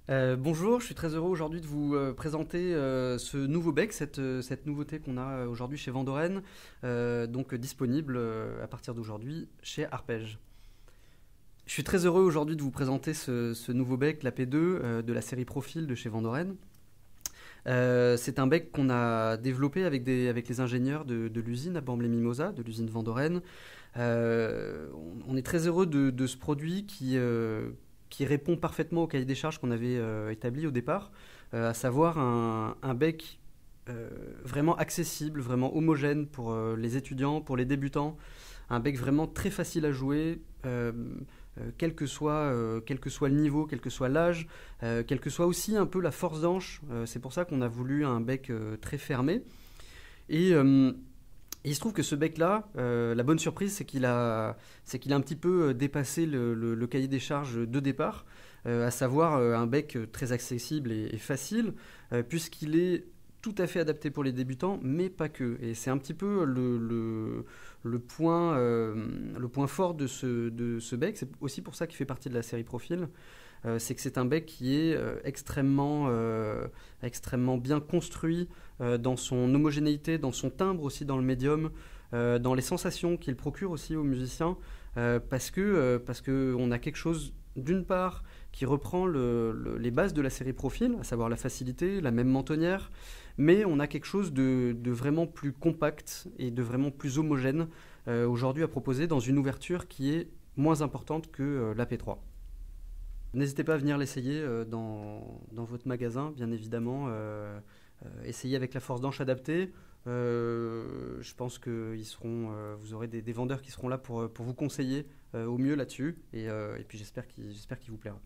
Bonjour, je suis très heureux aujourd'hui de vous présenter ce nouveau bec, cette nouveauté qu'on a aujourd'hui chez Vandoren, donc disponible à partir d'aujourd'hui chez Arpège. Je suis très heureux aujourd'hui de vous présenter ce nouveau bec, la P2, de la série Profil de chez Vandoren. C'est un bec qu'on a développé avec les ingénieurs de l'usine à Bormes-les-Mimosas, de l'usine Vandoren. On est très heureux de ce produit qui répond parfaitement au cahier des charges qu'on avait établi au départ, à savoir un bec vraiment accessible, vraiment homogène pour les étudiants, pour les débutants, un bec vraiment très facile à jouer, quel que soit le niveau, quel que soit l'âge, quelle que soit aussi un peu la force d'anche. C'est pour ça qu'on a voulu un bec très fermé. Et il se trouve que ce bec-là, la bonne surprise, c'est qu'il a un petit peu dépassé le cahier des charges de départ, à savoir un bec très accessible et facile, puisqu'il est tout à fait adapté pour les débutants, mais pas que. Et c'est un petit peu le point fort de ce bec. C'est aussi pour ça qu'il fait partie de la série Profil. C'est que c'est un bec qui est extrêmement bien construit dans son homogénéité, dans son timbre aussi dans le médium, dans les sensations qu'il procure aussi aux musiciens, parce que on a quelque chose d'une part qui reprend les bases de la série Profil, à savoir la facilité, la même mentonnière, mais on a quelque chose de vraiment plus compact et de vraiment plus homogène aujourd'hui à proposer dans une ouverture qui est moins importante que la P3. N'hésitez pas à venir l'essayer dans votre magasin, bien évidemment. Essayez avec la force d'anche adaptée. Je pense que vous aurez des vendeurs qui seront là pour vous conseiller au mieux là-dessus. Et puis j'espère qu'il vous plaira.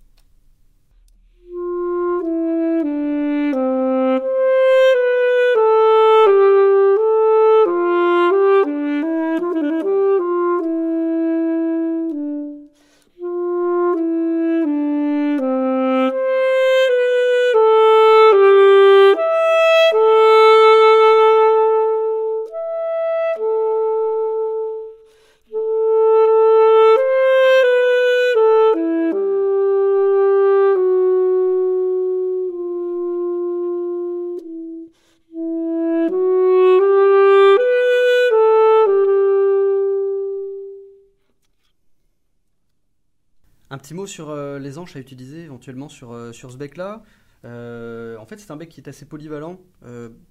Un petit mot sur les anches à utiliser éventuellement sur ce bec-là. En fait, c'est un bec qui est assez polyvalent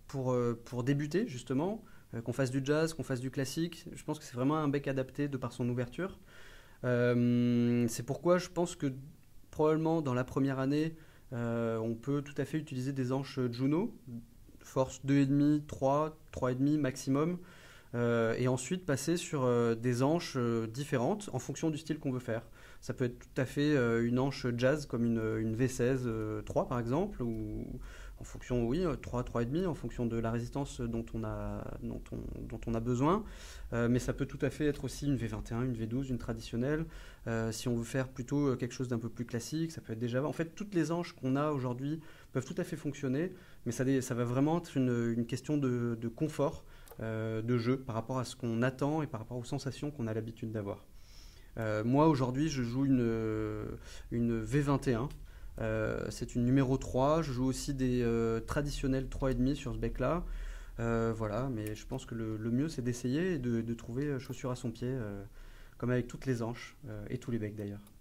pour débuter, justement. Qu'on fasse du jazz, qu'on fasse du classique. Je pense que c'est vraiment un bec adapté de par son ouverture. C'est pourquoi je pense que probablement dans la première année, on peut tout à fait utiliser des anches Juno, force 2,5, 3, 3,5 maximum. Et ensuite passer sur des anches différentes en fonction du style qu'on veut faire. Ça peut être tout à fait une anche jazz comme une V16 3 par exemple, ou en fonction, oui, 3, 3,5 en fonction de la résistance dont on a besoin. Mais ça peut tout à fait être aussi une V21, une V12, une traditionnelle. Si on veut faire plutôt quelque chose d'un peu plus classique, ça peut être déjà. En fait, toutes les anches qu'on a aujourd'hui peuvent tout à fait fonctionner, mais ça va vraiment être une question de confort de jeu par rapport à ce qu'on attend et par rapport aux sensations qu'on a l'habitude d'avoir. Moi aujourd'hui je joue une V21, c'est une numéro 3, je joue aussi des traditionnels 3,5 sur ce bec là. Voilà, mais je pense que le mieux c'est d'essayer et de trouver chaussure à son pied, comme avec toutes les anches et tous les becs d'ailleurs.